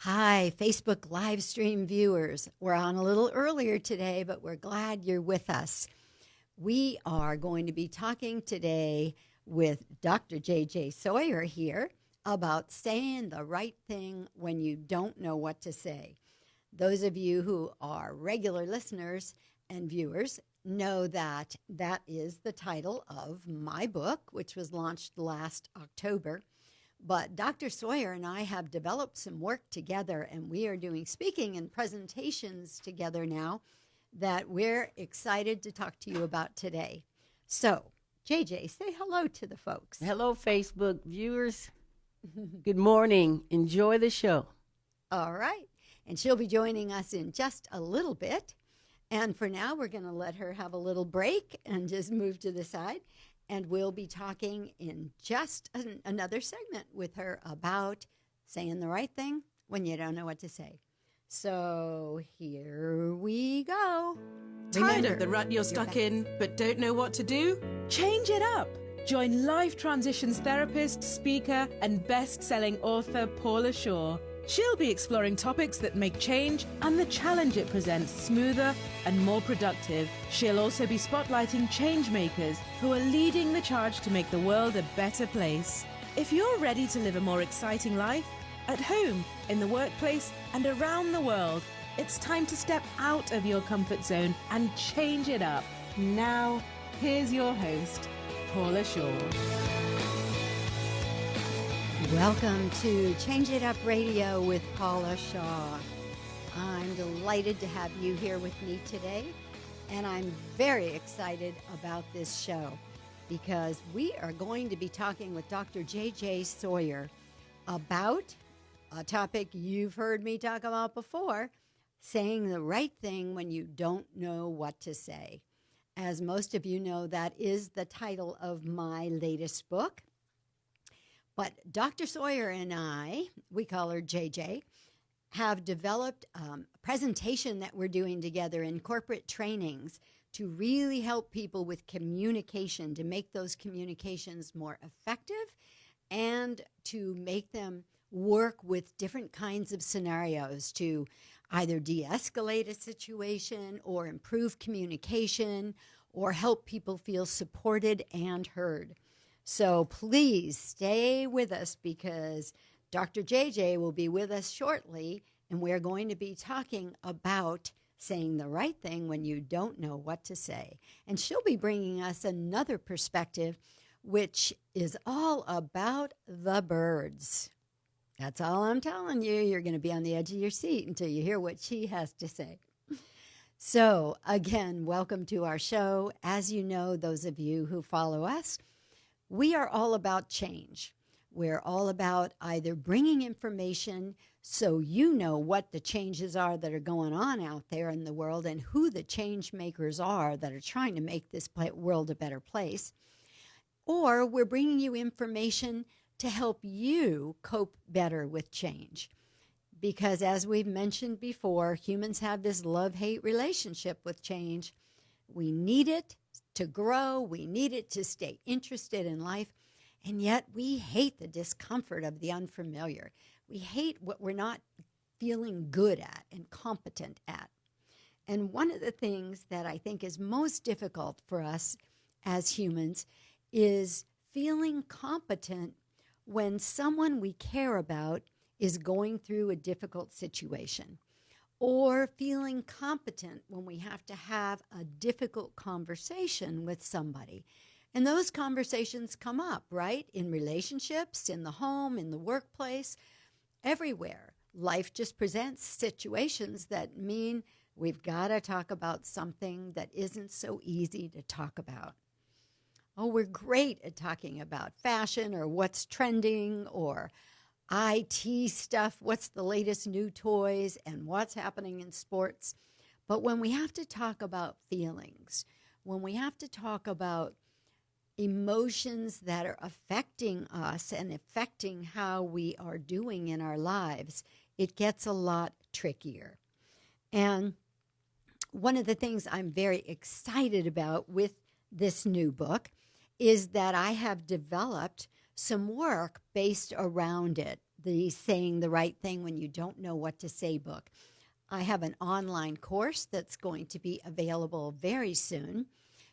Hi, Facebook live stream viewers. We're on a little earlier today, but we're glad you're with us. We are going to be talking today with Dr. J.J. Sawyer here about saying the right thing when you don't know what to say. Those of you who are regular listeners and viewers know that that is the title of my book, which was launched last October. But Dr. Sawyer and I have developed some work together, and we are doing speaking and presentations together now that we're excited to talk to you about today. So, JJ, say hello to the folks. Hello, Facebook viewers. Good morning. Enjoy the show. All right. And she'll be joining us in just a little bit. And for now, we're going to let her have a little break and just move to the side. And we'll be talking in just another segment with her about saying the right thing when you don't know what to say. So here we go. Tired of the rut you're stuck in, but don't know what to do? Change it up. Join life transitions therapist, speaker, and best-selling author Paula Shaw. She'll be exploring topics that make change and the challenge it presents smoother and more productive. She'll also be spotlighting change makers who are leading the charge to make the world a better place. If you're ready to live a more exciting life, at home, in the workplace, and around the world, it's time to step out of your comfort zone and change it up. Now, here's your host, Paula Shaw. Welcome to Change It Up Radio with Paula Shaw. I'm delighted to have you here with me today, and I'm very excited about this show because we are going to be talking with Dr. J.J. Sawyer about a topic you've heard me talk about before, saying the right thing when you don't know what to say. As most of you know, that is the title of my latest book. But Dr. Sawyer and I, we call her JJ, have developed a presentation that we're doing together in corporate trainings to really help people with communication, to make those communications more effective and to make them work with different kinds of scenarios to either de-escalate a situation or improve communication or help people feel supported and heard. So please stay with us because Dr. JJ will be with us shortly, and we're going to be talking about saying the right thing when you don't know what to say. And she'll be bringing us another perspective, which is all about the birds. That's all I'm telling you. You're going to be on the edge of your seat until you hear what she has to say. So, again, welcome to our show. As you know, those of you who follow us, we are all about change. We're all about either bringing information so you know what the changes are that are going on out there in the world and who the change makers are that are trying to make this world a better place, or we're bringing you information to help you cope better with change. Because as we've mentioned before, humans have this love-hate relationship with change. We need it to grow, we need it to stay interested in life, and yet we hate the discomfort of the unfamiliar. We hate what we're not feeling good at and competent at. And one of the things that I think is most difficult for us as humans is feeling competent when someone we care about is going through a difficult situation, or feeling competent when we have to have a difficult conversation with somebody. And those conversations come up, right? In relationships, in the home, in the workplace, everywhere. Life just presents situations that mean we've got to talk about something that isn't so easy to talk about. Oh, we're great at talking about fashion or what's trending or IT stuff, what's the latest new toys and what's happening in sports. But when we have to talk about feelings, when we have to talk about emotions that are affecting us and affecting how we are doing in our lives, it gets a lot trickier. And one of the things I'm very excited about with this new book is that I have developed some work based around it the Saying the Right Thing When You Don't Know What to Say book. I have an online course that's going to be available very soon.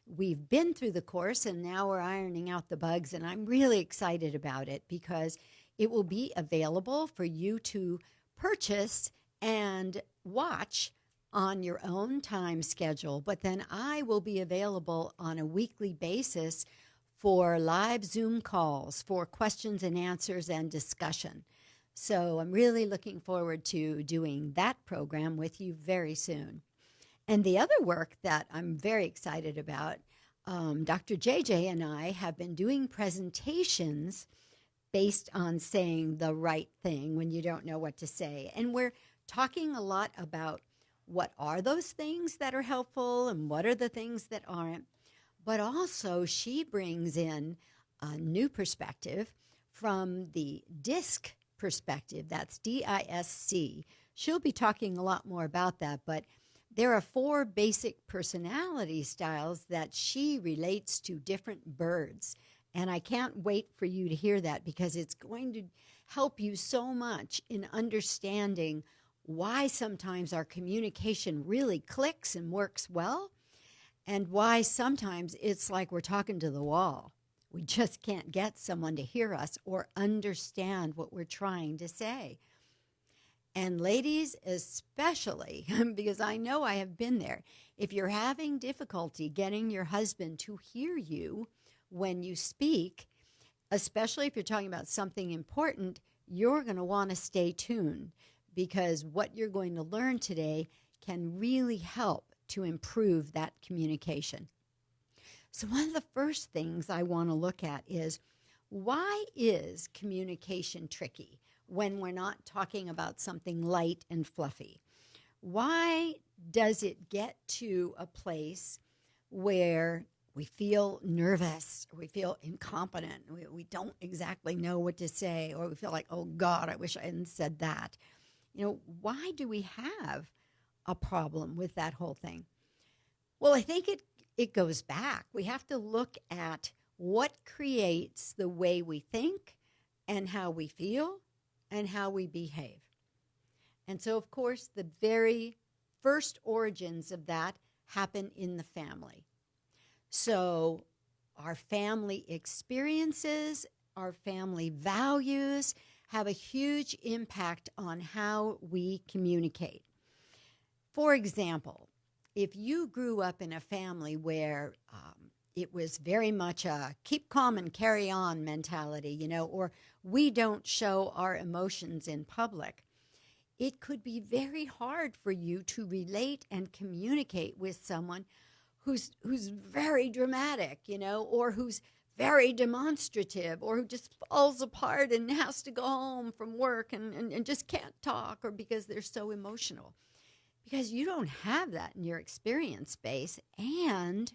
We've been through the course and now we're ironing out the bugs, and I'm really excited about it because it will be available for you to purchase and watch on your own time schedule. But then I will be available on a weekly basis for live Zoom calls, for questions and answers and discussion. So I'm really looking forward to doing that program with you very soon. And the other work that I'm very excited about, Dr. JJ and I have been doing presentations based on saying the right thing when you don't know what to say. And we're talking a lot about what are those things that are helpful and what are the things that aren't. But also she brings in a new perspective from the DISC perspective. That's DISC. She'll be talking a lot more about that, but there are 4 basic personality styles that she relates to different birds. And I can't wait for you to hear that because it's going to help you so much in understanding why sometimes our communication really clicks and works well, and why sometimes it's like we're talking to the wall. We just can't get someone to hear us or understand what we're trying to say. And ladies especially, because I know I have been there, if you're having difficulty getting your husband to hear you when you speak, especially if you're talking about something important, you're going to want to stay tuned, because what you're going to learn today can really help to improve that communication. So one of the first things I want to look at is, why is communication tricky when we're not talking about something light and fluffy? Why does it get to a place where we feel nervous, or we feel incompetent, we don't exactly know what to say, or we feel like, oh God, I wish I hadn't said that? Why do we have a problem with that whole thing? Well, I think it goes back. We have to look at what creates the way we think and how we feel and how we behave. And so, of course, the very first origins of that happen in the family. So our family experiences, our family values have a huge impact on how we communicate. For example, if you grew up in a family where it was very much a keep calm and carry on mentality, or we don't show our emotions in public, it could be very hard for you to relate and communicate with someone who's very dramatic, or who's very demonstrative, or who just falls apart and has to go home from work and just can't talk, or because they're so emotional. Because you don't have that in your experience base, and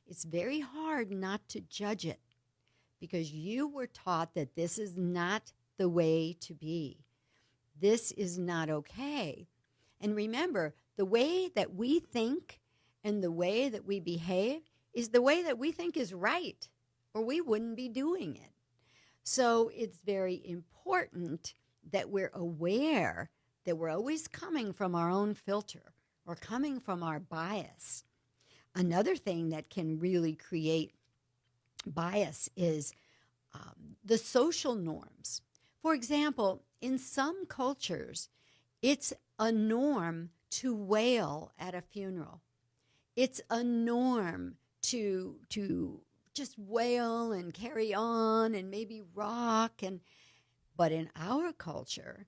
it's very hard not to judge it because you were taught that this is not the way to be. This is not okay. And remember, the way that we think and the way that we behave is the way that we think is right, or we wouldn't be doing it. So it's very important that we're aware that we're always coming from our own filter or coming from our bias. Another thing that can really create bias is the social norms. For example, in some cultures, it's a norm to wail at a funeral. It's a norm to just wail and carry on and maybe rock. But in our culture,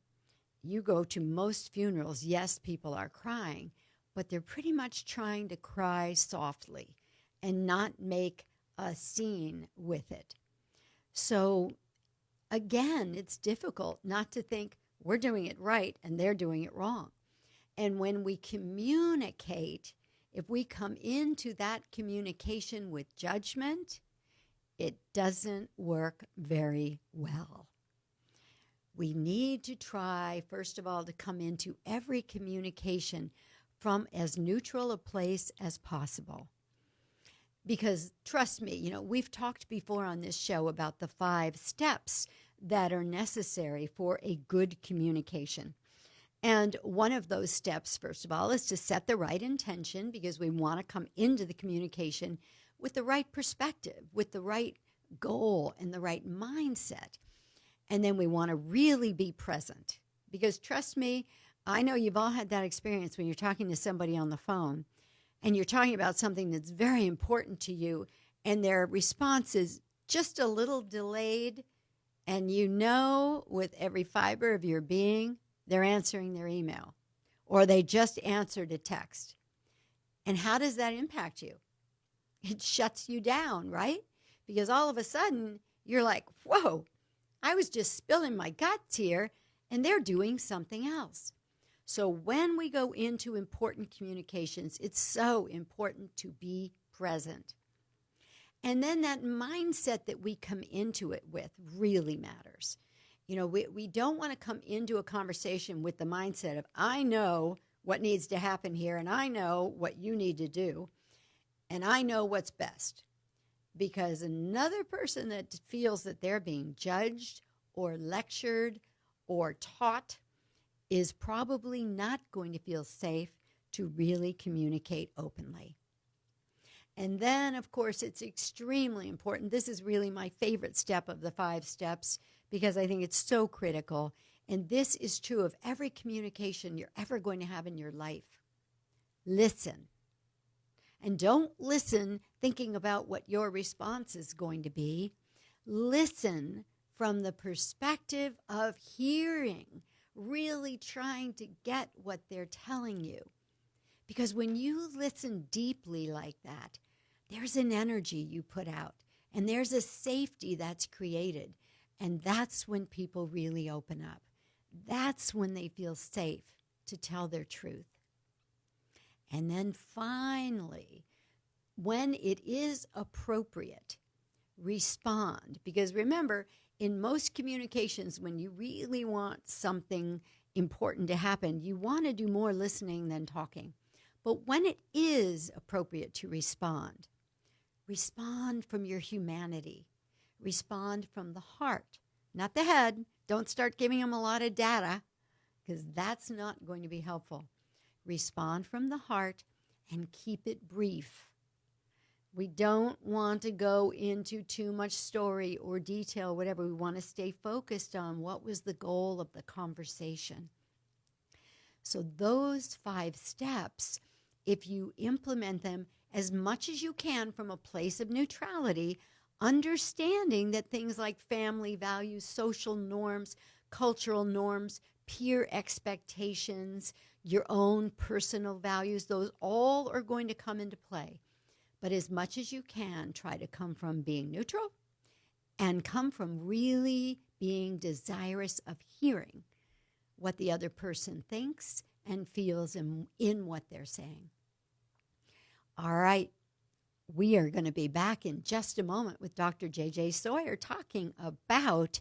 you go to most funerals, yes, people are crying, but they're pretty much trying to cry softly and not make a scene with it. So again, it's difficult not to think we're doing it right and they're doing it wrong. And when we communicate, if we come into that communication with judgment, it doesn't work very well. We need to try, first of all, to come into every communication from as neutral a place as possible. Because trust me, we've talked before on this show about the 5 steps that are necessary for a good communication. And one of those steps, first of all, is to set the right intention, because we want to come into the communication with the right perspective, with the right goal and the right mindset. And then we want to really be present, because trust me, I know you've all had that experience when you're talking to somebody on the phone and you're talking about something that's very important to you, and their response is just a little delayed, and you know with every fiber of your being they're answering their email, or they just answered a text. And how does that impact you? It shuts you down, right? Because all of a sudden you're like, whoa, I was just spilling my guts here, and they're doing something else. So when we go into important communications, it's so important to be present. And then that mindset that we come into it with really matters. You know, we don't want to come into a conversation with the mindset of, I know what needs to happen here, and I know what you need to do, and I know what's best. Because another person that feels that they're being judged or lectured or taught is probably not going to feel safe to really communicate openly. And then, of course, it's extremely important. This is really my favorite step of the 5 steps, because I think it's so critical. And this is true of every communication you're ever going to have in your life. Listen. And don't listen thinking about what your response is going to be. Listen from the perspective of hearing, really trying to get what they're telling you. Because when you listen deeply like that, there's an energy you put out, and there's a safety that's created. And that's when people really open up. That's when they feel safe to tell their truth. And then finally, when it is appropriate, respond. Because remember, in most communications, when you really want something important to happen, you want to do more listening than talking. But when it is appropriate to respond, respond from your humanity. Respond from the heart, not the head. Don't start giving them a lot of data, because that's not going to be helpful. Respond from the heart and keep it brief. We don't want to go into too much story or detail, whatever. We want to stay focused on what was the goal of the conversation. So those 5 steps, if you implement them as much as you can from a place of neutrality, understanding that things like family values, social norms, cultural norms, peer expectations, your own personal values, those all are going to come into play. But as much as you can, try to come from being neutral and come from really being desirous of hearing what the other person thinks and feels in what they're saying. All right. We are going to be back in just a moment with Dr. J.J. Sawyer talking about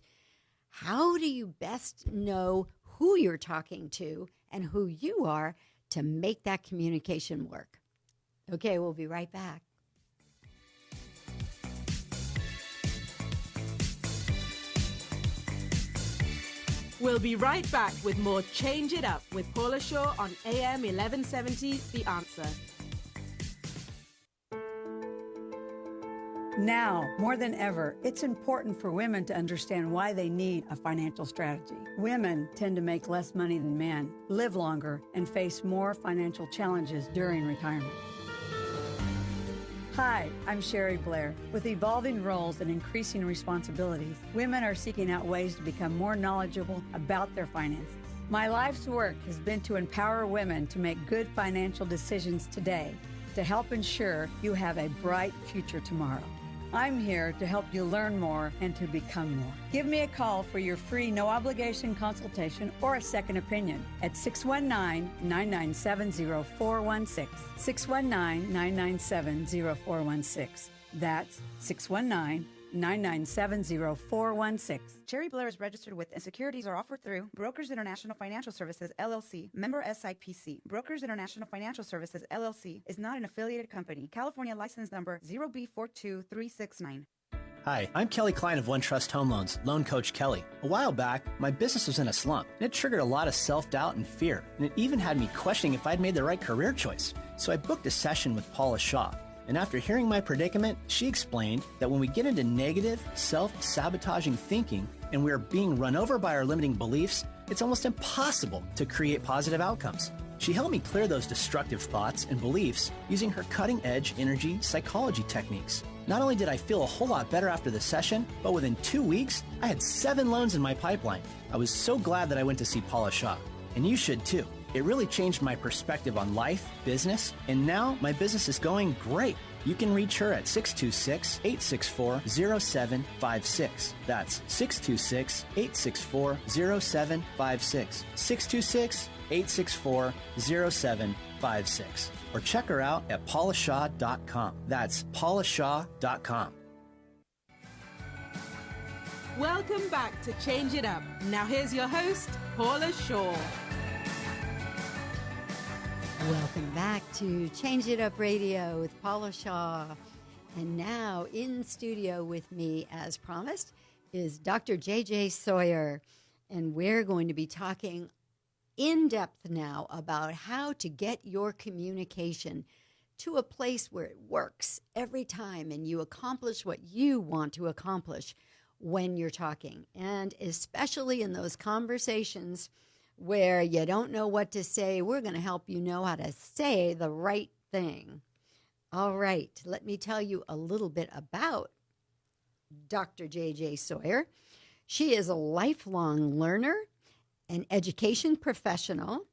how do you best know who you're talking to and who you are to make that communication work. Okay, we'll be right back. We'll be right back with more Change It Up with Paula Shaw on AM 1170, The Answer. Now, more than ever, it's important for women to understand why they need a financial strategy. Women tend to make less money than men, live longer, and face more financial challenges during retirement. Hi, I'm Sherry Blair. With evolving roles and increasing responsibilities, women are seeking out ways to become more knowledgeable about their finances. My life's work has been to empower women to make good financial decisions today to help ensure you have a bright future tomorrow. I'm here to help you learn more and to become more. Give me a call for your free no-obligation consultation or a second opinion at 619-997-0416. 619-997-0416. That's 619-997-0416. Cherry Blair is registered with and securities are offered through Brokers International Financial Services, LLC, member SIPC. Brokers International Financial Services, LLC is not an affiliated company. California license number 0B42369. Hi, I'm Kelly Klein of One Trust Home Loans, Loan Coach Kelly. A while back, my business was in a slump, and it triggered a lot of self-doubt and fear, and it even had me questioning if I'd made the right career choice. So I booked a session with Paula Shaw, and after hearing my predicament, she explained that when we get into negative, self-sabotaging thinking, and we are being run over by our limiting beliefs, it's almost impossible to create positive outcomes. She helped me clear those destructive thoughts and beliefs using her cutting-edge energy psychology techniques. Not only did I feel a whole lot better after the session, but within 2 weeks, I had 7 loans in my pipeline. I was so glad that I went to see Paula Shaw. And you should too. It really changed my perspective on life, business, and now my business is going great. You can reach her at 626-864-0756. That's 626-864-0756. 626-864-0756. Or check her out at paulashaw.com. That's paulashaw.com. Welcome back to Change It Up. Now here's your host, Paula Shaw. Welcome back to Change It Up Radio with Paula Shaw. And now in studio with me, as promised, is Dr. J.J. Sawyer. And we're going to be talking in depth now about how to get your communication to a place where it works every time and you accomplish what you want to accomplish when you're talking. And especially in those conversations where you don't know what to say, we're going to help you know how to say the right thing. All right, let me tell you a little bit about Dr. J.J. Sawyer. She is a lifelong learner, an education professional,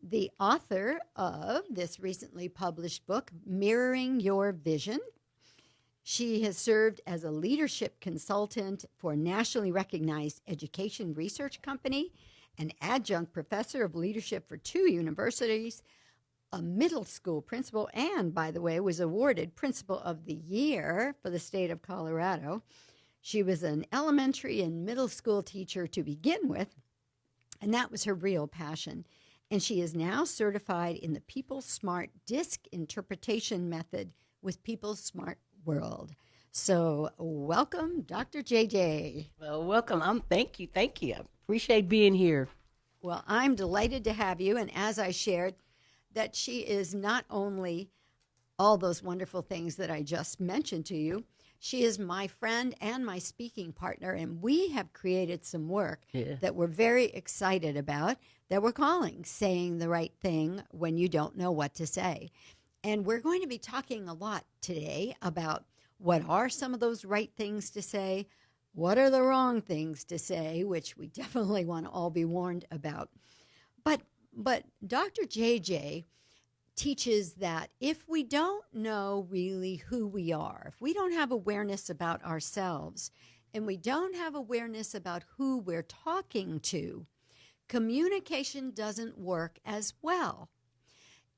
the author of this recently published book, Mirroring Your Vision. She has served as a leadership consultant for a nationally recognized education research company, an adjunct professor of leadership for 2 universities, a middle school principal, and, by the way, was awarded Principal of the Year for the state of Colorado. She was an elementary and middle school teacher to begin with, and that was her real passion. And she is now certified in the People Smart Disc Interpretation Method with People Smart World. So welcome, Dr. JJ. Well, welcome. Thank you. I appreciate being here. Well, I'm delighted to have you. And as I shared, that she is not only all those wonderful things that I just mentioned to you, she is my friend and my speaking partner, and we have created some work that we're very excited about that we're calling Saying the Right Thing When You Don't Know What to Say. And we're going to be talking a lot today about what are some of those right things to say, what are the wrong things to say, which we definitely want to all be warned about. But Dr. JJ teaches that if we don't know really who we are, if we don't have awareness about ourselves, and we don't have awareness about who we're talking to, communication doesn't work as well.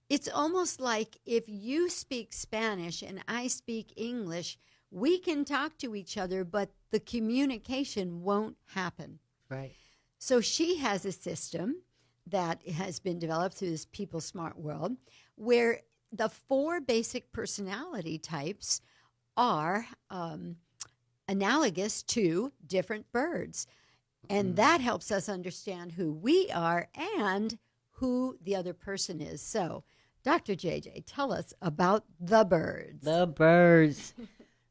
It's almost like if you speak Spanish and I speak English, we can talk to each other, but the communication won't happen. Right. So she has a system that has been developed through this People Smart World, where the 4 basic personality types are analogous to different birds. And that helps us understand who we are and who the other person is. So, Dr. JJ, tell us about the birds. The birds.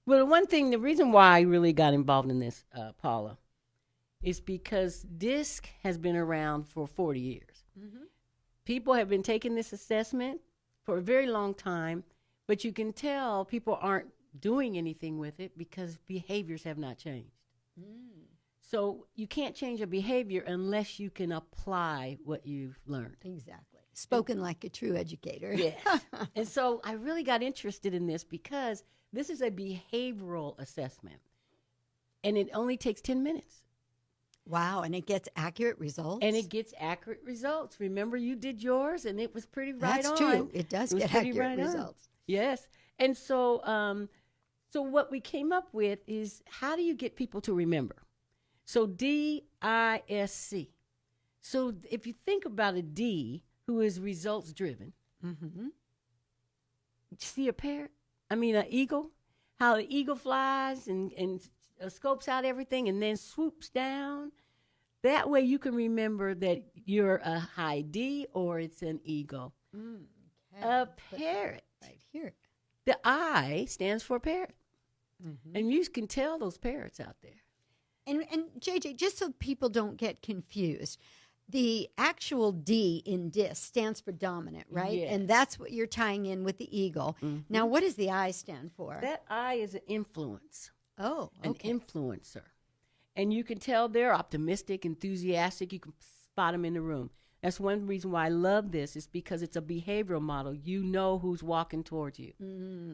Well, the reason why I really got involved in this, Paula, is because DISC has been around for 40 years. Mm-hmm. People have been taking this assessment for a very long time, but you can tell people aren't doing anything with it because behaviors have not changed. Mm. So you can't change a behavior unless you can apply what you've learned. Exactly. Spoken like a true educator. Yes. And so I really got interested in this because this is a behavioral assessment, and it only takes 10 minutes. Wow, and it gets accurate results? Remember, you did yours, and it was pretty right on. That's true. It does get accurate results. Yes. And so so what we came up with is, how do you get people to remember? So DISC. So if you think about a D, who is results driven, see a parrot? An eagle? How the eagle flies and scopes out everything and then swoops down. That way you can remember that you're a high D or it's an eagle. Okay. A parrot. Right here. The I stands for parrot. And you can tell those parrots out there. And JJ, just so people don't get confused, the actual D in DIS stands for dominant, right? Yes. And that's what you're tying in with the eagle. Now, what does the I stand for? That I is an influence, oh, an okay. influencer. And you can tell they're optimistic, enthusiastic. You can spot them in the room. That's one reason why I love this, is because it's a behavioral model. You know who's walking towards you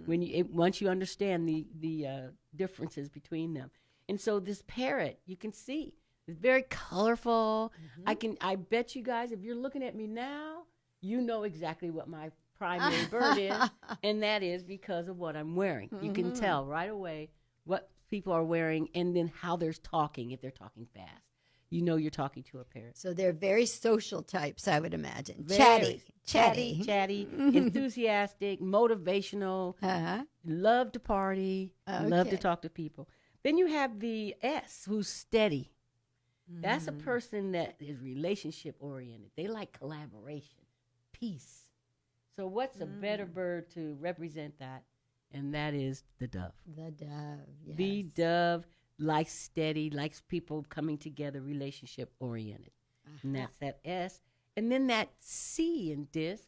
once you understand the differences between them. And so this parrot, you can see, it's very colorful. I bet you guys, if you're looking at me now, you know exactly what my primary bird is, and that is because of what I'm wearing. You can tell right away what people are wearing and then how they're talking, if they're talking fast. You know you're talking to a parrot. So they're very social types, I would imagine. Very Chatty. Enthusiastic, motivational, love to party, love to Okay. talk to people. Then you have the S, who's steady. That's a person that is relationship oriented. They like collaboration, peace. So what's a better bird to represent that? And that is the dove. The dove, yes. The dove likes steady, likes people coming together, relationship oriented. And that's that S. And then that C in DISC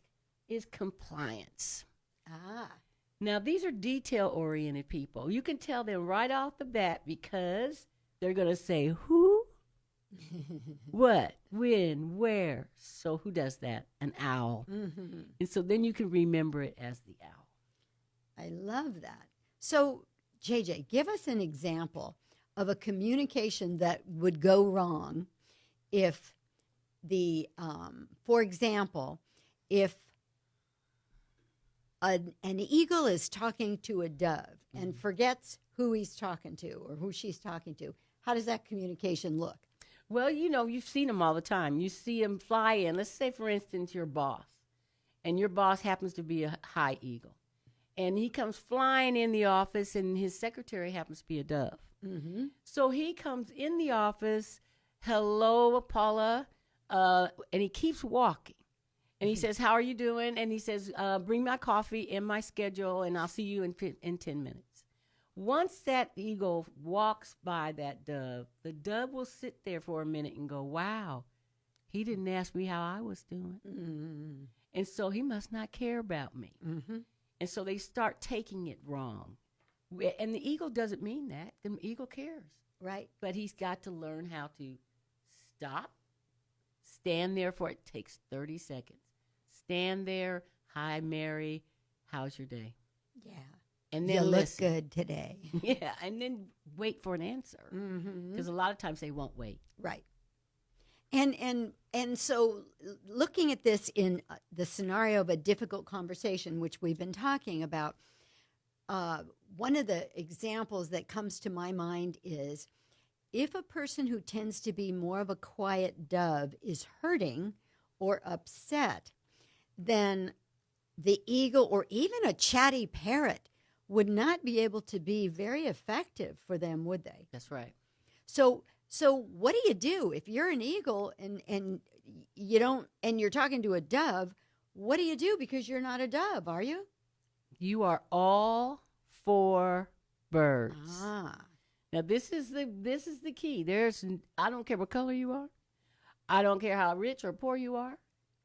is compliance. Now, these are detail-oriented people. You can tell them right off the bat because they're going to say who, what, when, where. So who does that? An owl. And so then you can remember it as the owl. I love that. So, JJ, give us an example of a communication that would go wrong if for example, if an eagle is talking to a dove and forgets who he's talking to or who she's talking to. How does that communication look? Well, you know, you've seen them all the time. You see them fly in. Let's say, for instance, your boss, and your boss happens to be a high eagle. And he comes flying in the office, and his secretary happens to be a dove. So he comes in the office, hello, Paula, and he keeps walking. And he says, how are you doing? And he says, bring my coffee in my schedule, and I'll see you in 10 minutes. Once that eagle walks by that dove, the dove will sit there for a minute and go, wow, he didn't ask me how I was doing. And so he must not care about me. And so they start taking it wrong. And the eagle doesn't mean that. The eagle cares. Right. But he's got to learn how to stop, stand there for it takes 30 seconds. Stand there. Hi, Mary. How's your day? Yeah. And You then look listen. good today. Yeah, and then wait for an answer. Because a lot of times they won't wait. Right. And so looking at this in the scenario of a difficult conversation, which we've been talking about, one of the examples that comes to my mind is if a person who tends to be more of a quiet dove is hurting or upset, then the eagle or even a chatty parrot would not be able to be very effective for them, would they? That's right. So what do you do if you're an eagle and you don't, and you're talking to a dove? What do you do because you're not a dove? Are you? You are all for birds. Now this is the key. I don't care what color you are. I don't care how rich or poor you are.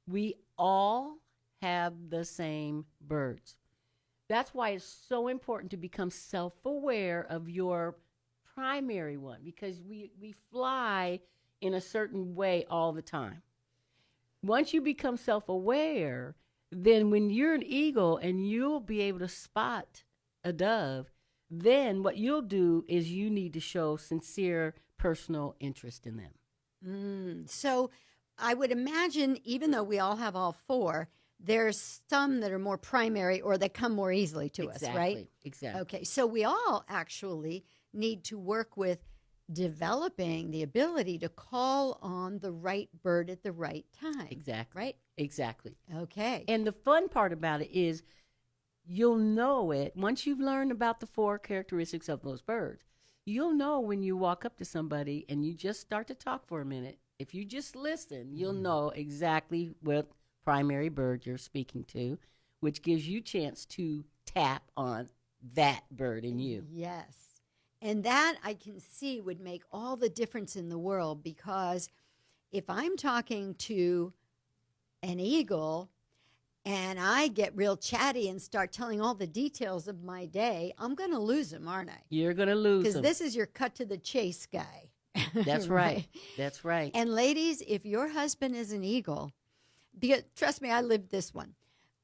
We all have the same birds. That's why it's so important to become self-aware of your primary one, because we fly in a certain way all the time. Once you become self-aware, then when you're an eagle and you'll be able to spot a dove, then what you'll do is you need to show sincere personal interest in them. So I would imagine, even though we all have all four, there's some that are more primary or that come more easily to us, right? Exactly. Okay, so we all actually need to work with developing the ability to call on the right bird at the right time. Exactly. Right? Exactly. Okay. And the fun part about it is you'll know it once you've learned about the four characteristics of those birds. You'll know when you walk up to somebody and you just start to talk for a minute. If you just listen, you'll know exactly what primary bird you're speaking to, which gives you a chance to tap on that bird in you. Yes. And that I can see would make all the difference in the world, because if I'm talking to an eagle and I get real chatty and start telling all the details of my day, I'm going to lose him, aren't I? You're going to lose Because them. this is your cut to the chase guy. That's right. That's right. And ladies, if your husband is an eagle, because trust me, I lived this one.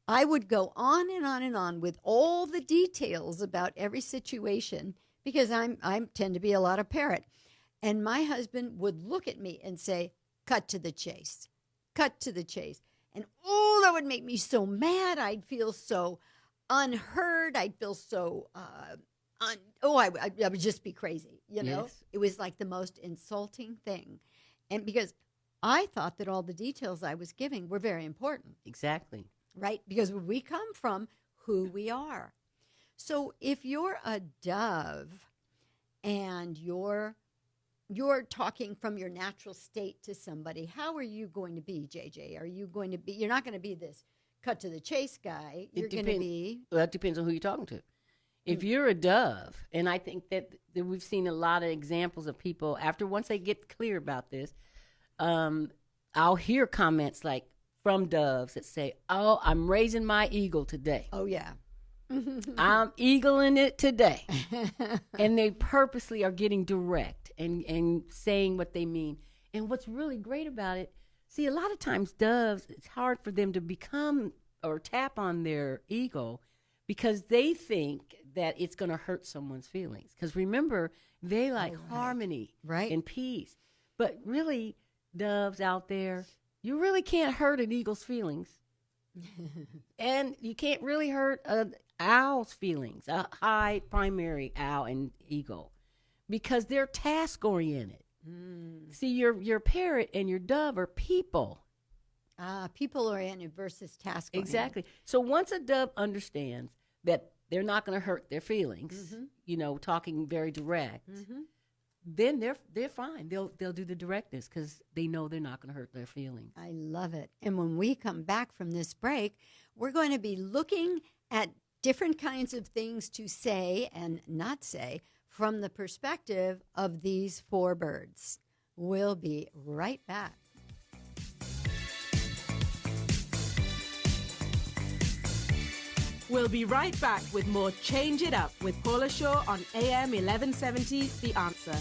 I would go on and on and on with all the details about every situation, because I tend to be a lot of parrot. And my husband would look at me and say, cut to the chase, cut to the chase. And oh, that would make me so mad. I'd feel so unheard. I'd feel so, I would just be crazy, you know? Yes. It was like the most insulting thing. And because I thought that all the details I was giving were very important. Exactly. Right? Because we come from who we are. So if you're a dove and you're talking from your natural state to somebody, how are you going to be, JJ? Are you going to be, you're not going to be this cut to the chase guy. You're going to be. Well, that depends on who you're talking to. If you're a dove, and I think that we've seen a lot of examples of people, once they get clear about this, I'll hear comments like from doves that say, oh, I'm raising my eagle today. Oh, yeah. I'm eagling it today. And they purposely are getting direct and saying what they mean. And what's really great about it, see, a lot of times doves, it's hard for them to become or tap on their ego because they think that it's going to hurt someone's feelings. Because remember, they like harmony and peace. But really, doves out there, you really can't hurt an eagle's feelings. And you can't really hurt an owl's feelings, a high primary owl and eagle, because they're task-oriented. See, your parrot and your dove are people. People-oriented versus task-oriented. Exactly. So once a dove understands that they're not going to hurt their feelings, talking very direct, then they're fine. They'll do the directness because they know they're not going to hurt their feelings. I love it. And when we come back from this break, we're going to be looking at different kinds of things to say and not say from the perspective of these four birds. We'll be right back. We'll be right back with more Change It Up with Paula Shaw on AM 1170, The Answer.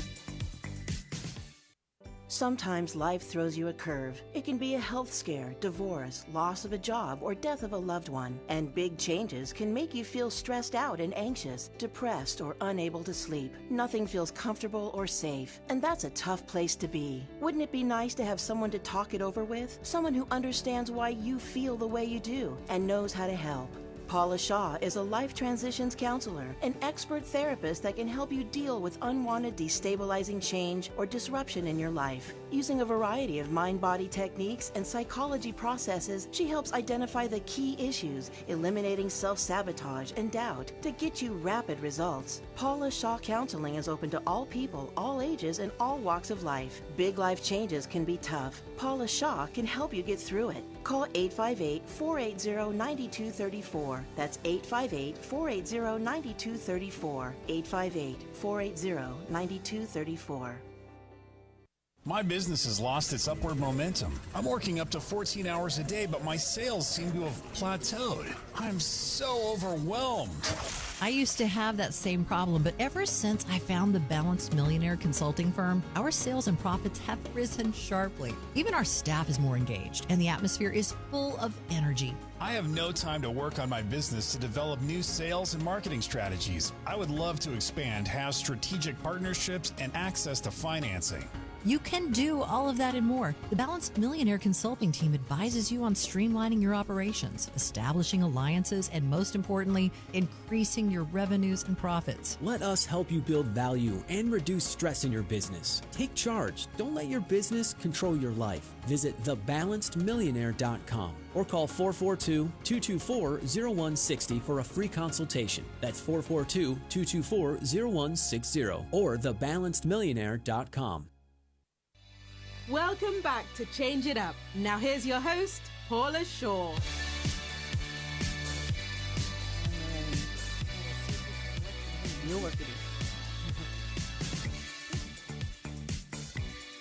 Sometimes life throws you a curve. It can be a health scare, divorce, loss of a job, or death of a loved one. And big changes can make you feel stressed out and anxious, depressed, or unable to sleep. Nothing feels comfortable or safe, and that's a tough place to be. Wouldn't it be nice to have someone to talk it over with? Someone who understands why you feel the way you do and knows how to help. Paula Shaw is a life transitions counselor, an expert therapist that can help you deal with unwanted destabilizing change or disruption in your life. Using a variety of mind-body techniques and psychology processes, she helps identify the key issues, eliminating self-sabotage and doubt to get you rapid results. Paula Shaw Counseling is open to all people, all ages, and all walks of life. Big life changes can be tough. Paula Shaw can help you get through it. Call 858-480-9234. That's 858-480-9234. 858-480-9234. My business has lost its upward momentum. I'm working up to 14 hours a day, but my sales seem to have plateaued. I'm so overwhelmed. I used to have that same problem, but ever since I found the Balanced Millionaire Consulting Firm, our sales and profits have risen sharply. Even our staff is more engaged, and the atmosphere is full of energy. I have no time to work on my business to develop new sales and marketing strategies. I would love to expand, have strategic partnerships, and access to financing. You can do all of that and more. The Balanced Millionaire Consulting Team advises you on streamlining your operations, establishing alliances, and most importantly, increasing your revenues and profits. Let us help you build value and reduce stress in your business. Take charge. Don't let your business control your life. Visit thebalancedmillionaire.com or call 442-224-0160 for a free consultation. That's 442-224-0160 or thebalancedmillionaire.com. Welcome back to Change It Up. Now here's your host, Paula Shaw.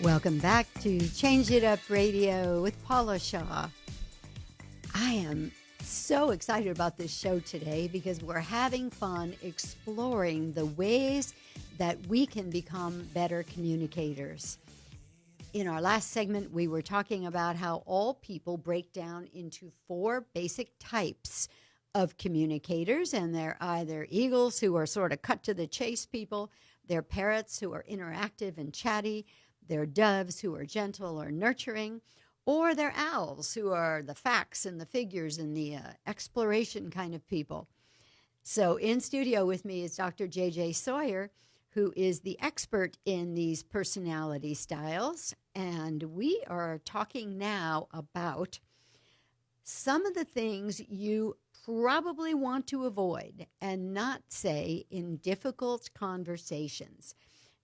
Welcome back to Change It Up Radio with Paula Shaw. I am so excited about this show today because we're having fun exploring the ways that we can become better communicators. In our last segment, we were talking about how all people break down into 4 basic types of communicators, and they're either eagles, who are sort of cut to the chase people, they're parrots, who are interactive and chatty, they're doves, who are gentle or nurturing, or they're owls, who are the facts and the figures and the exploration kind of people. So in studio with me is Dr. J.J. Sawyer, who is the expert in these personality styles. And we are talking now about some of the things you probably want to avoid and not say in difficult conversations.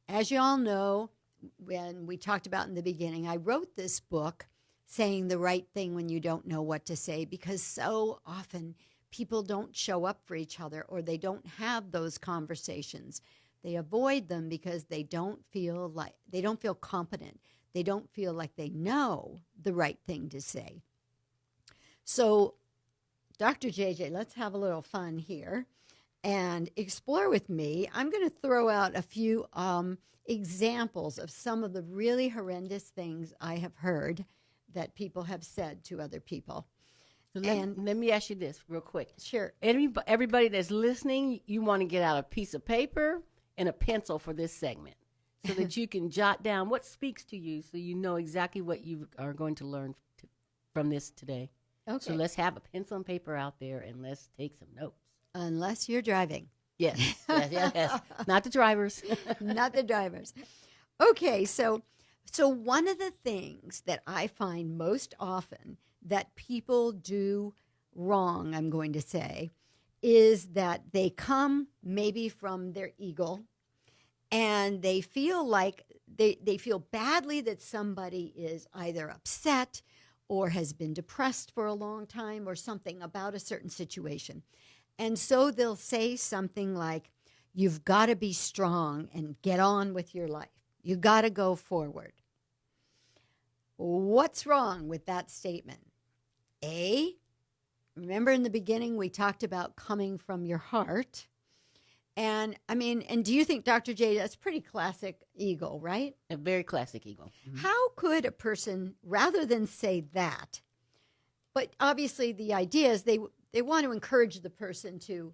As you all know, when we talked about in the beginning, I wrote this book, Saying the Right Thing When You Don't Know What to Say, because so often people don't show up for each other or they don't have those conversations. They avoid them because they don't feel competent. They don't feel like they know the right thing to say. So, Dr. JJ, let's have a little fun here and explore with me. I'm going to throw out a few examples of some of the really horrendous things I have heard that people have said to other people. Let me ask you this real quick. Sure. Everybody that's listening, you want to get out a piece of paper and a pencil for this segment so that you can jot down what speaks to you so you know exactly what you are going to learn from this today. Okay. So let's have a pencil and paper out there and let's take some notes. Unless you're driving. Yes. Yes. Not the drivers. Not the drivers. Okay, so one of the things that I find most often that people do wrong, I'm going to say, is that they come maybe from their ego and they feel like they feel badly that somebody is either upset or has been depressed for a long time or something about a certain situation. And so they'll say something like, you've got to be strong and get on with your life. You got to go forward. What's wrong with that statement? Remember in the beginning we talked about coming from your heart. And do you think, Dr. J, that's pretty classic ego, right? A very classic ego. Mm-hmm. How could a person, rather than say that, but obviously the idea is they want to encourage the person to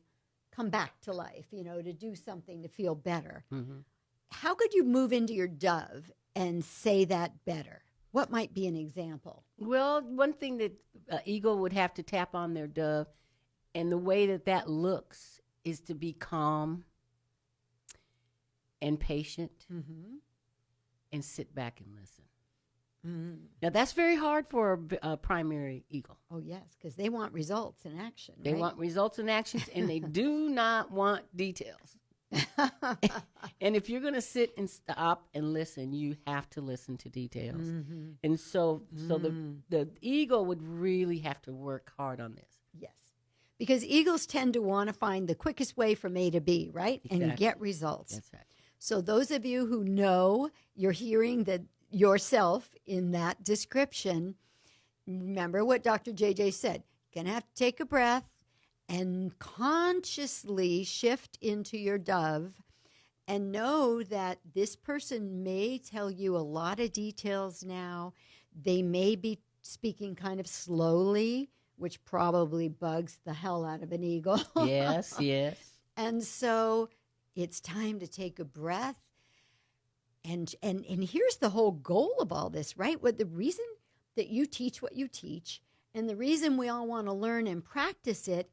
come back to life, to do something to feel better. Mm-hmm. How could you move into your dove and say that better? What might be an example? Well, one thing that ego would have to tap on their dove, and the way that looks is to be calm and patient and sit back and listen. Mm-hmm. Now, that's very hard for a primary ego. Oh, yes, because they want results in action. They want results in actions, and they do not want details. And if you're going to sit and stop and listen, you have to listen to details. Mm-hmm. And so the ego would really have to work hard on this. Yes. Because eagles tend to want to find the quickest way from A to B, right? Exactly. And get results. That's right. So those of you who know you're hearing that yourself in that description, remember what Dr. JJ said. You're going to have to take a breath and consciously shift into your dove and know that this person may tell you a lot of details now. They may be speaking kind of slowly, which probably bugs the hell out of an eagle. Yes. And so it's time to take a breath And here's the whole goal of all this, right? What the reason that you teach what you teach, and the reason we all want to learn and practice it,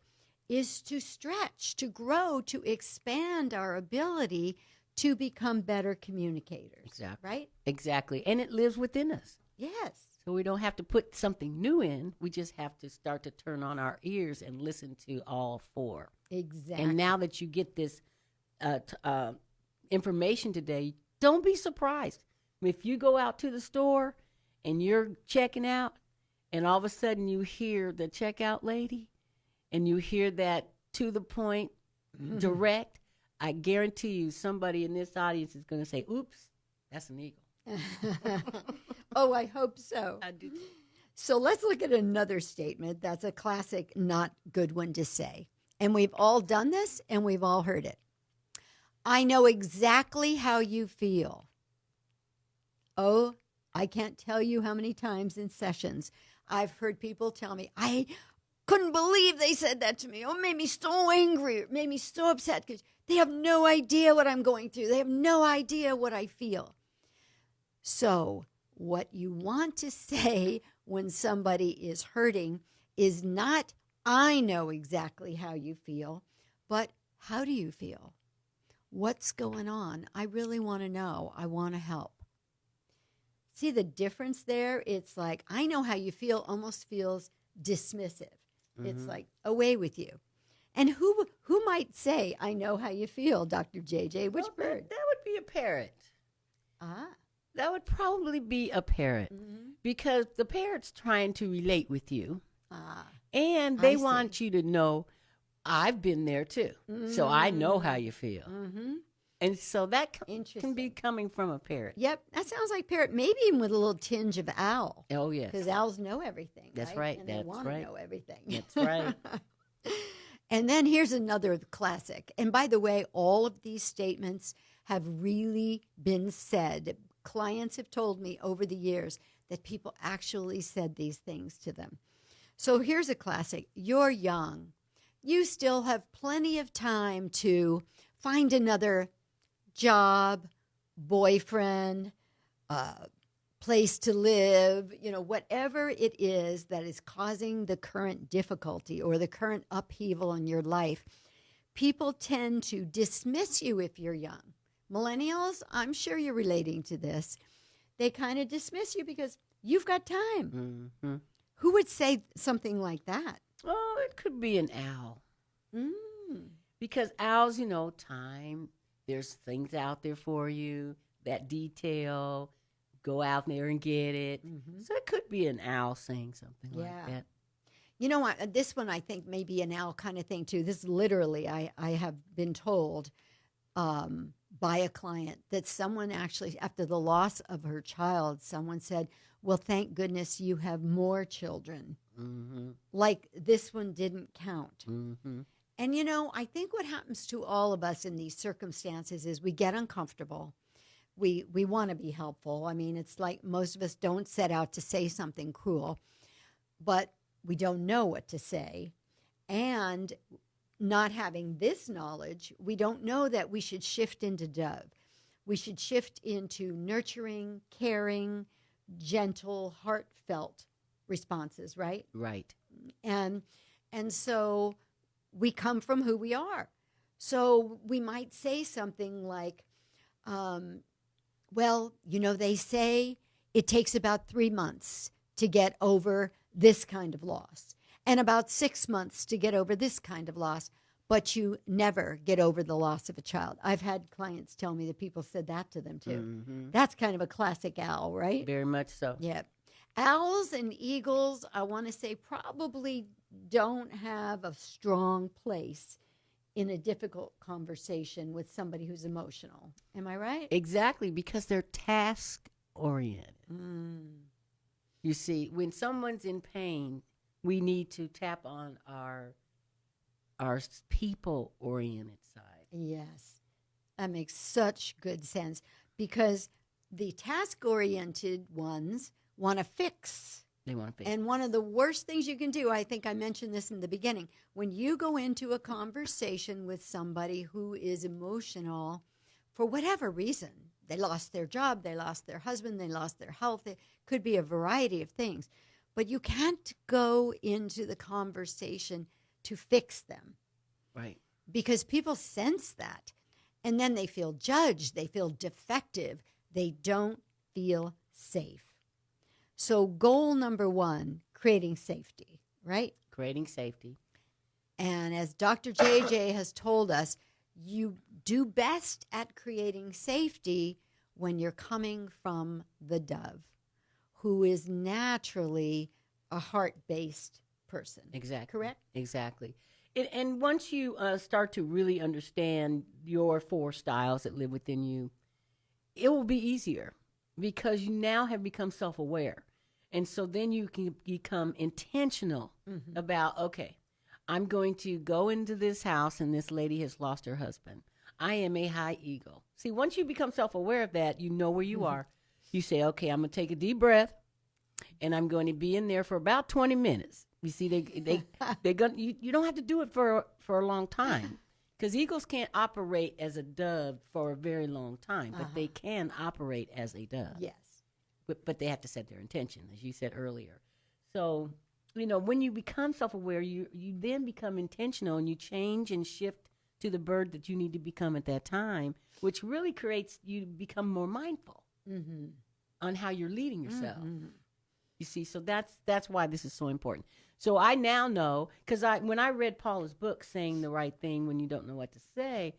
is to stretch, to grow, to expand our ability to become better communicators. Exactly. Right? Exactly. And it lives within us. Yes. So we don't have to put something new in. We just have to start to turn on our ears and listen to all four. Exactly. And now that you get this information today, don't be surprised. If you go out to the store and you're checking out, and all of a sudden you hear the checkout lady, and you hear that to the point, direct, I guarantee you somebody in this audience is going to say, oops, that's an eagle. Oh, I hope so. I do. So let's look at another statement that's a classic, not good one to say. And we've all done this, and we've all heard it. I know exactly how you feel. Oh, I can't tell you how many times in sessions I've heard people tell me, I couldn't believe they said that to me. Oh, it made me so angry. It made me so upset because they have no idea what I'm going through. They have no idea what I feel. So what you want to say when somebody is hurting is not, I know exactly how you feel, but how do you feel? What's going on? I really want to know. I want to help. See the difference there? It's like, I know how you feel almost feels dismissive. Mm-hmm. It's like, away with you. And who might say, I know how you feel, Dr. JJ? Which bird? That would be a parrot. Ah. That would probably be a parrot, because the parrot's trying to relate with you. Ah. And they want you to know, I've been there too. So I know how you feel. And so that can be coming from a parrot. Yep, that sounds like parrot, maybe even with a little tinge of owl. Oh, yes. Because owls know everything. That's right. And they want to know everything. That's right. And then here's another classic. And by the way, all of these statements have really been said. Clients have told me over the years that people actually said these things to them. So here's a classic. You're young. You still have plenty of time to find another job, boyfriend, place to live, whatever it is that is causing the current difficulty or the current upheaval in your life. People tend to dismiss you if you're young. Millennials, I'm sure you're relating to this. They kind of dismiss you because you've got time. Mm-hmm. Who would say something like that? Oh, it could be an owl. Because owls, time, there's things out there for you, that detail, go out there and get it. So it could be an owl saying something like that. This one I think may be an owl kind of thing too. This literally, I have been told by a client that someone actually, after the loss of her child, someone said, well, thank goodness you have more children. Like this one didn't count. And, I think what happens to all of us in these circumstances is we get uncomfortable. We want to be helpful. I mean, it's like most of us don't set out to say something cruel, but we don't know what to say. And not having this knowledge, we don't know that we should shift into dove. We should shift into nurturing, caring, gentle, heartfelt responses, right? Right. And so we come from who we are. So we might say something like, they say it takes about 3 months to get over this kind of loss and about 6 months to get over this kind of loss, but you never get over the loss of a child. I've had clients tell me that people said that to them too. That's kind of a classic owl, right? Very much so. Yeah. Owls and eagles, I want to say, probably don't have a strong place in a difficult conversation with somebody who's emotional. Am I right? Exactly, because they're task-oriented. You see, when someone's in pain, we need to tap on our people-oriented side. Yes. That makes such good sense because the task-oriented ones want to fix. They want to fix. And one of the worst things you can do, I think I mentioned this in the beginning, when you go into a conversation with somebody who is emotional for whatever reason, they lost their job, they lost their husband, they lost their health. It could be a variety of things. But you can't go into the conversation to fix them. Right. Because people sense that. And then they feel judged. They feel defective. They don't feel safe. So goal number 1, creating safety, right? Creating safety. And as Dr. JJ has told us, you do best at creating safety when you're coming from the dove, who is naturally a heart-based person. Exactly. Correct? Exactly. And once you start to really understand your 4 styles that live within you, it will be easier because you now have become self-aware. And so then you can become intentional about, okay, I'm going to go into this house and this lady has lost her husband. I am a high eagle. See, once you become self-aware of that, you know where you are. You say, okay, I'm going to take a deep breath and I'm going to be in there for about 20 minutes. You see, they're going. You don't have to do it for a long time, because eagles can't operate as a dove for a very long time, but they can operate as a dove. Yes, but they have to set their intention, as you said earlier. So, when you become self-aware, you then become intentional, and you change and shift to the bird that you need to become at that time, which really creates you become more mindful on how you're leading yourself. You see, so that's why this is so important. So I now know, because when I read Paula's book, Saying the Right Thing When You Don't Know What to Say,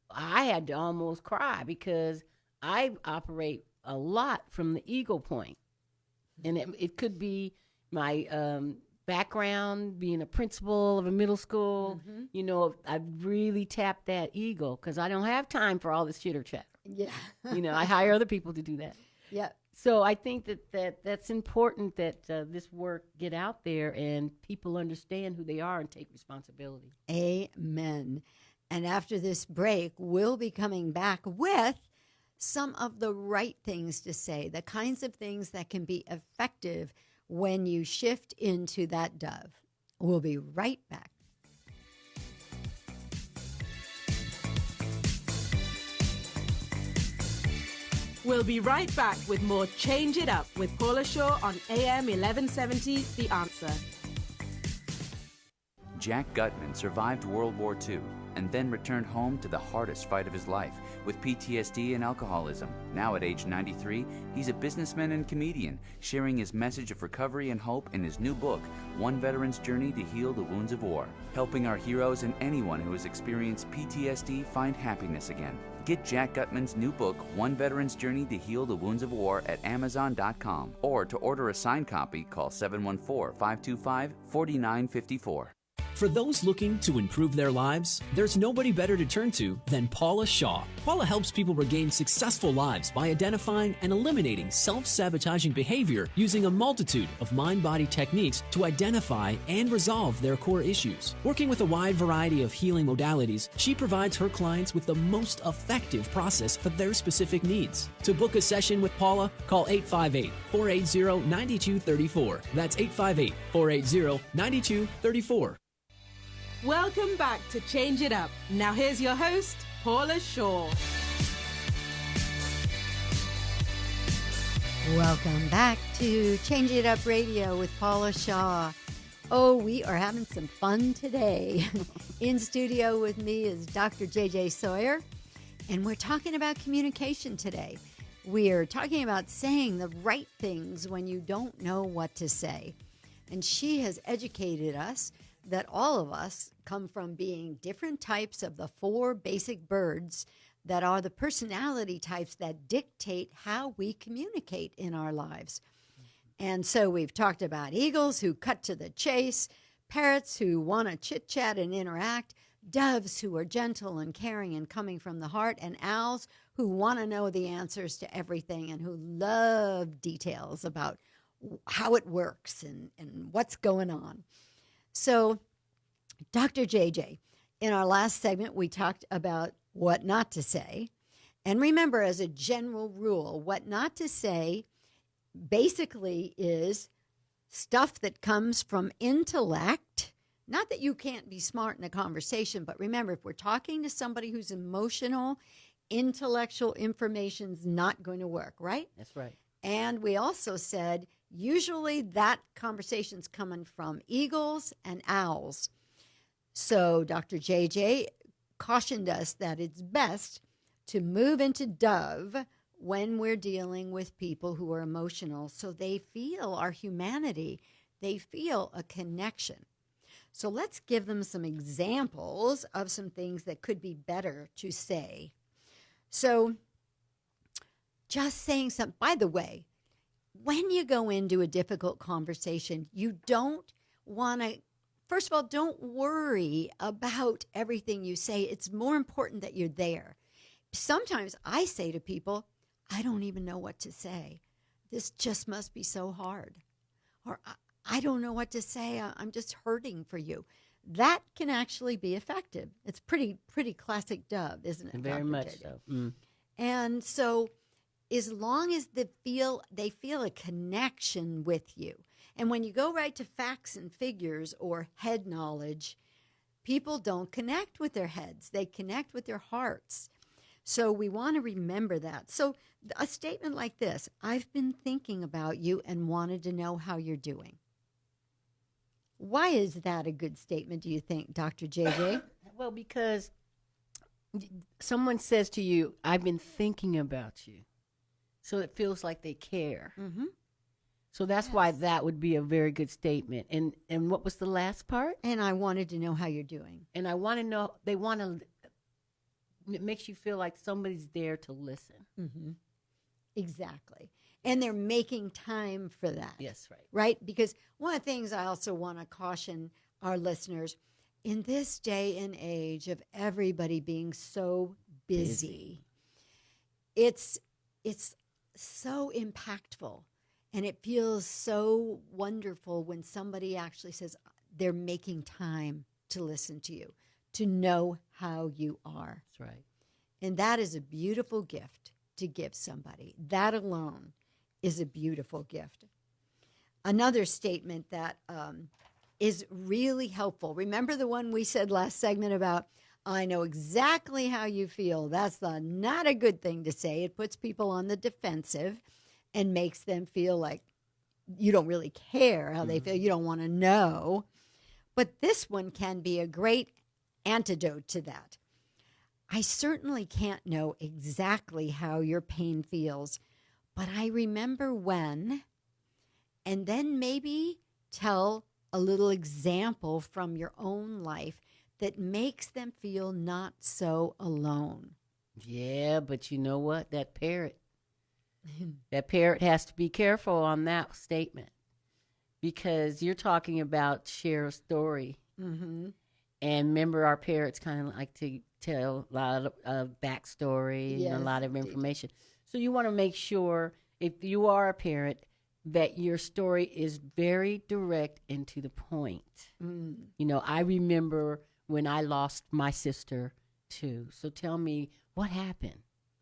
I had to almost cry because I operate a lot from the ego point. And it could be my background, being a principal of a middle school. I really tapped that ego because I don't have time for all this chitter chatter. Yeah. I hire other people to do that. Yeah. So I think that's important that this work get out there and people understand who they are and take responsibility. Amen. And after this break, we'll be coming back with some of the right things to say, the kinds of things that can be effective when you shift into that dove. We'll be right back. We'll be right back with more Change It Up with Paula Shaw on AM 1170, The Answer. Jack Gutman survived World War II and then returned home to the hardest fight of his life with PTSD and alcoholism. Now at age 93, he's a businessman and comedian, sharing his message of recovery and hope in his new book, One Veteran's Journey to Heal the Wounds of War, helping our heroes and anyone who has experienced PTSD find happiness again. Get Jack Gutman's new book, One Veteran's Journey to Heal the Wounds of War, at Amazon.com. Or to order a signed copy, call 714-525-4954. For those looking to improve their lives, there's nobody better to turn to than Paula Shaw. Paula helps people regain successful lives by identifying and eliminating self-sabotaging behavior using a multitude of mind-body techniques to identify and resolve their core issues. Working with a wide variety of healing modalities, she provides her clients with the most effective process for their specific needs. To book a session with Paula, call 858-480-9234. That's 858-480-9234. Welcome back to Change It Up. Now here's your host, Paula Shaw. Welcome back to Change It Up Radio with Paula Shaw. Oh, we are having some fun today. In studio with me is Dr. JJ Sawyer, and we're talking about communication today. We are talking about saying the right things when you don't know what to say. And she has educated us that all of us come from being different types of the 4 basic birds that are the personality types that dictate how we communicate in our lives. And so we've talked about eagles who cut to the chase, parrots who want to chit-chat and interact, doves who are gentle and caring and coming from the heart, and owls who want to know the answers to everything and who love details about how it works and what's going on. So, Dr. JJ, in our last segment, we talked about what not to say. And remember, as a general rule, what not to say basically is stuff that comes from intellect. Not that you can't be smart in a conversation, but remember, if we're talking to somebody who's emotional intellectual information's not going to work, right? That's right. And we also said usually that conversation's coming from eagles and owls. So Dr. JJ cautioned us that it's best to move into dove when we're dealing with people who are emotional so they feel our humanity. They feel a connection. So let's give them some examples of some things that could be better to say. So just saying something, by the way, when you go into a difficult conversation, you don't want to, first of all, don't worry about everything you say. It's more important that you're there. Sometimes I say to people, I don't even know what to say. This just must be so hard. Or I don't know what to say. I'm just hurting for you. That can actually be effective. It's pretty classic dove, isn't it? Very Dr. much JJ? so. Mm. And so as long as they feel a connection with you. And when you go right to facts and figures or head knowledge, people don't connect with their heads. They connect with their hearts. So we want to remember that. So a statement like this, I've been thinking about you and wanted to know how you're doing. Why is that a good statement, do you think, Dr. JJ? Well, because someone says to you, I've been thinking about you. So it feels like they care. Mm-hmm. So that's why that would be a very good statement. And what was the last part? And I wanted to know how you're doing. And I want to know, they want to, it makes you feel like somebody's there to listen. Mm-hmm. Exactly. And they're making time for that. Yes, right. Right? Because one of the things I also want to caution our listeners, in this day and age of everybody being so busy. it's so impactful. And it feels so wonderful when somebody actually says they're making time to listen to you, to know how you are. That's right. And that is a beautiful gift to give somebody. That alone is a beautiful gift. Another statement that is really helpful. Remember the one we said last segment about, I know exactly how you feel. That's not a good thing to say. It puts people on the defensive and makes them feel like you don't really care how they feel. You don't want to know. But this one can be a great antidote to that. I certainly can't know exactly how your pain feels, but I remember when, and then maybe tell a little example from your own life that makes them feel not so alone. Yeah, but you know what? That parrot has to be careful on that statement, because you're talking about share a story. Mm-hmm. And remember, our parrots kind of like to tell a lot of backstory and a lot of information. So you want to make sure, if you are a parent, that your story is very direct and to the point. Mm. You know, I remember when I lost my sister too. So tell me what happened.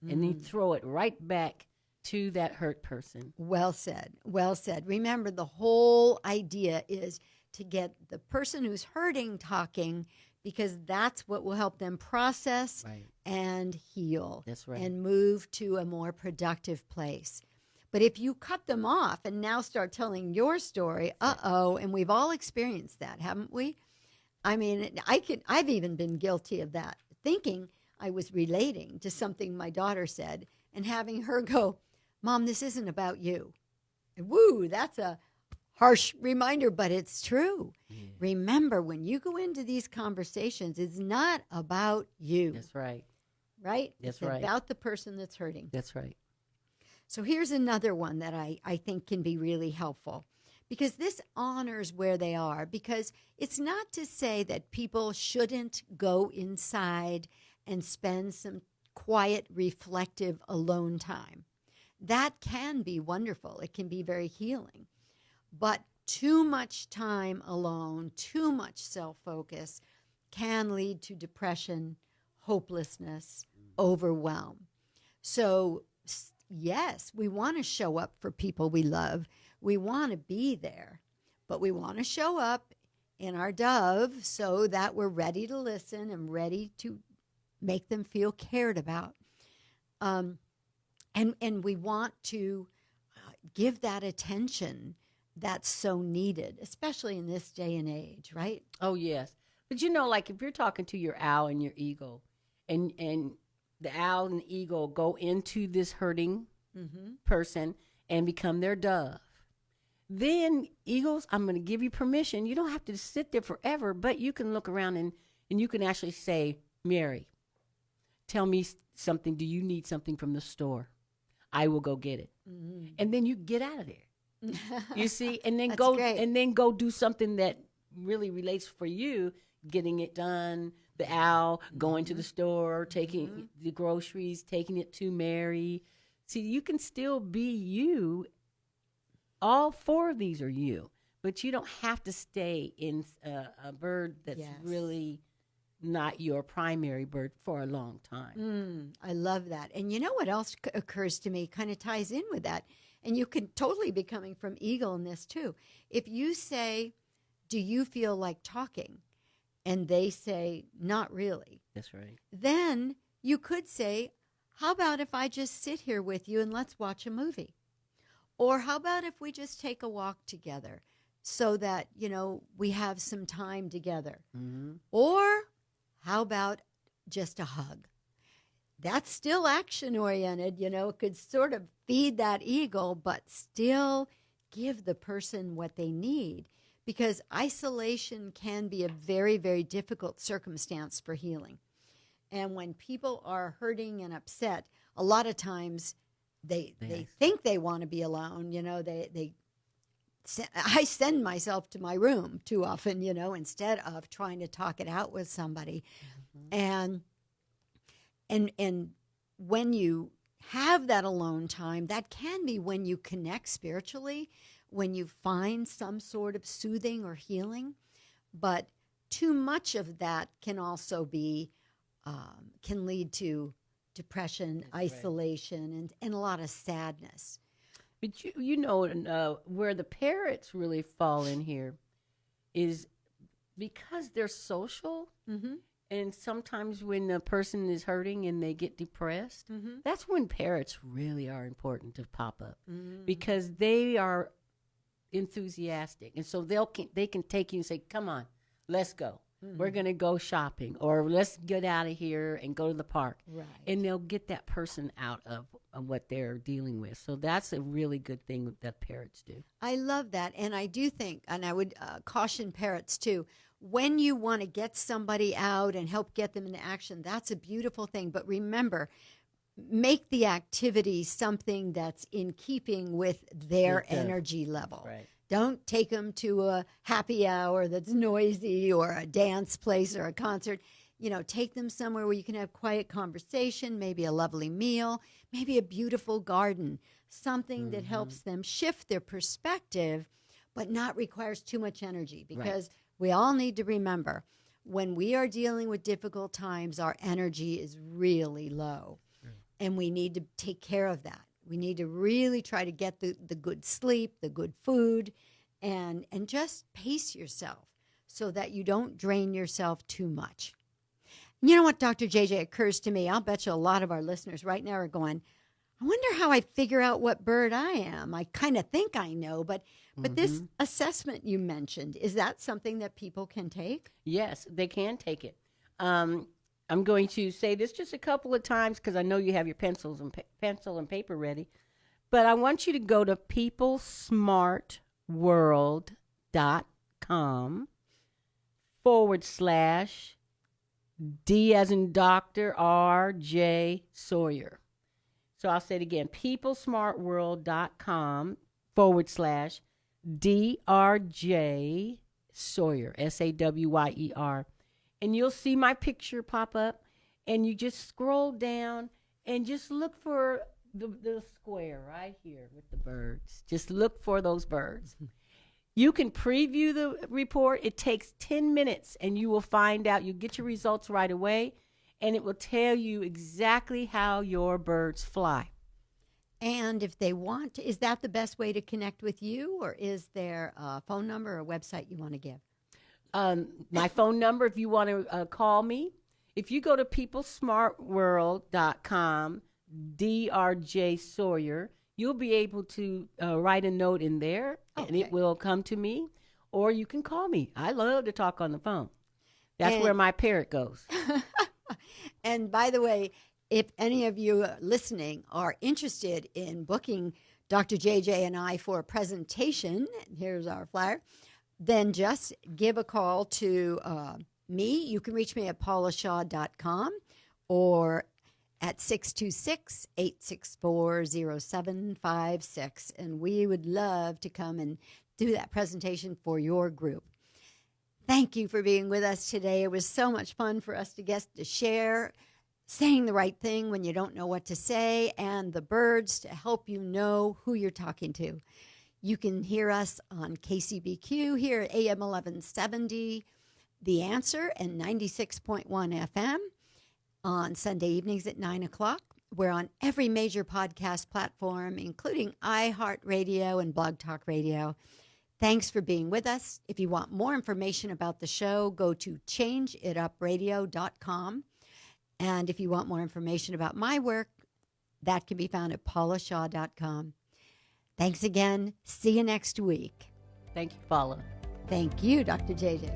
And then throw it right back to that hurt person. Well said. Well said. Remember, the whole idea is to get the person who's hurting talking, because that's what will help them process and heal. That's right. And move to a more productive place. But if you cut them off and now start telling your story, and we've all experienced that, haven't we? I mean, I've even been guilty of that, thinking I was relating to something my daughter said and having her go, Mom, this isn't about you. And woo, that's a harsh reminder, but it's true. Yeah. Remember, when you go into these conversations, it's not about you. That's right. Right? That's it's right. about the person that's hurting. That's right. So here's another one that I think can be really helpful, because this honors where they are, because it's not to say that people shouldn't go inside and spend some quiet, reflective, alone time. That can be wonderful. It can be very healing. But too much time alone, too much self-focus can lead to depression, hopelessness, overwhelm. So yes, we want to show up for people we love. We want to be there, but we want to show up in our dove so that we're ready to listen and ready to make them feel cared about. And we want to give that attention that's so needed, especially in this day and age, right? Oh, yes. But like if you're talking to your owl and your eagle, and the owl and the eagle go into this hurting person and become their dove, then eagles, I'm going to give you permission. You don't have to sit there forever, but you can look around and you can actually say, Mary, tell me something. Do you need something from the store? I will go get it. And then you get out of there. You see, and then go do something that really relates for you, getting it done. The owl, going to the store, taking the groceries, taking it to Mary. See, you can still be you. All four of these are you, but you don't have to stay in a bird that's really not your primary bird for a long time. I love that. And you know what else occurs to me, kind of ties in with that, and you could totally be coming from eagle in this too. If you say, do you feel like talking? And they say, not really. That's right. Then you could say, how about if I just sit here with you and let's watch a movie? Or how about if we just take a walk together so that, we have some time together? Or how about just a hug? That's still action-oriented, it could sort of feed that ego, but still give the person what they need. Because isolation can be a very, very difficult circumstance for healing. And when people are hurting and upset, a lot of times they think they want to be alone. I send myself to my room too often, instead of trying to talk it out with somebody. And when you have that alone time, that can be when you connect spiritually, when you find some sort of soothing or healing. But too much of that can also be, can lead to depression, isolation, and a lot of sadness. But where the parrots really fall in here is because they're social. And sometimes when a person is hurting and they get depressed, that's when parrots really are important to pop up because they are enthusiastic. And so they can take you and say, come on, let's go. We're going to go shopping, or let's get out of here and go to the park. Right. And they'll get that person out of what they're dealing with. So that's a really good thing that parrots do. I love that. And I do think, and I would caution parrots too, when you want to get somebody out and help get them into action, that's a beautiful thing. But remember, make the activity something that's in keeping with their energy level. Right. Don't take them to a happy hour that's noisy or a dance place or a concert. Take them somewhere where you can have quiet conversation, maybe a lovely meal, maybe a beautiful garden, something that helps them shift their perspective, but not requires too much energy. Because we all need to remember, when we are dealing with difficult times, our energy is really low. And we need to take care of that. We need to really try to get the good sleep, the good food, and just pace yourself so that you don't drain yourself too much. You know what, Dr. JJ, occurs to me, I'll bet you a lot of our listeners right now are going, I wonder how I figure out what bird I am. I kind of think I know, but this assessment you mentioned, is that something that people can take? Yes, they can take it. I'm going to say this just a couple of times because I know you have your pencil and paper ready. But I want you to go to peoplesmartworld.com /D as in Dr. R.J. Sawyer. So I'll say it again, peoplesmartworld.com /D.R.J. Sawyer, SAWYER. And you'll see my picture pop up, and you just scroll down and just look for the square right here with the birds. Just look for those birds. You can preview the report. It takes 10 minutes, and you will find out. You get your results right away, and it will tell you exactly how your birds fly. And if they want, is that the best way to connect with you, or is there a phone number or a website you want to give? My phone number, if you want to call me, if you go to peoplesmartworld.com DRJ Sawyer. You'll be able to write a note in there, and it will come to me, or you can call me. I love to talk on the phone. That's where my parrot goes. And by the way, if any of you listening are interested in booking Dr. JJ and I for a presentation, here's our flyer, then just give a call to me. You can reach me at paulashaw.com or at 626-864-0756. And we would love to come and do that presentation for your group. Thank you for being with us today. It was so much fun for us to get to share saying the right thing when you don't know what to say, and the birds to help you know who you're talking to. You can hear us on KCBQ here at AM 1170, The Answer, and 96.1 FM on Sunday evenings at 9 o'clock. We're on every major podcast platform, including iHeartRadio and Blog Talk Radio. Thanks for being with us. If you want more information about the show, go to changeitupradio.com. And if you want more information about my work, that can be found at paulashaw.com. Thanks again. See you next week. Thank you, Paula. Thank you, Dr. JJ.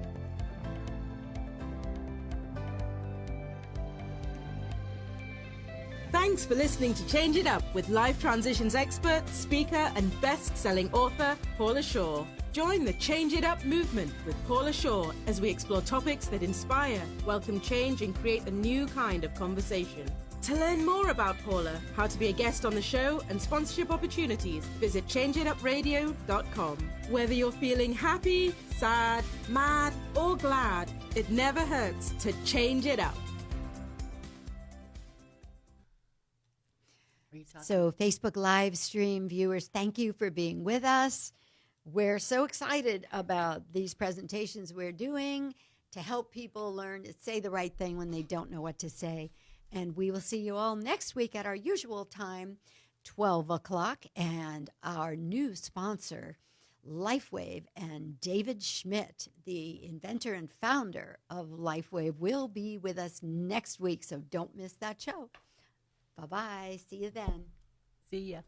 Thanks for listening to Change It Up with life transitions expert, speaker, and best-selling author Paula Shaw. Join the Change It Up movement with Paula Shaw as we explore topics that inspire, welcome change, and create a new kind of conversation. To learn more about Paula, how to be a guest on the show, and sponsorship opportunities, visit changeitupradio.com. Whether you're feeling happy, sad, mad, or glad, it never hurts to change it up. So, Facebook live stream viewers, thank you for being with us. We're so excited about these presentations we're doing to help people learn to say the right thing when they don't know what to say. And we will see you all next week at our usual time, 12 o'clock. And our new sponsor, LifeWave, and David Schmidt, the inventor and founder of LifeWave, will be with us next week. So don't miss that show. Bye-bye. See you then. See ya.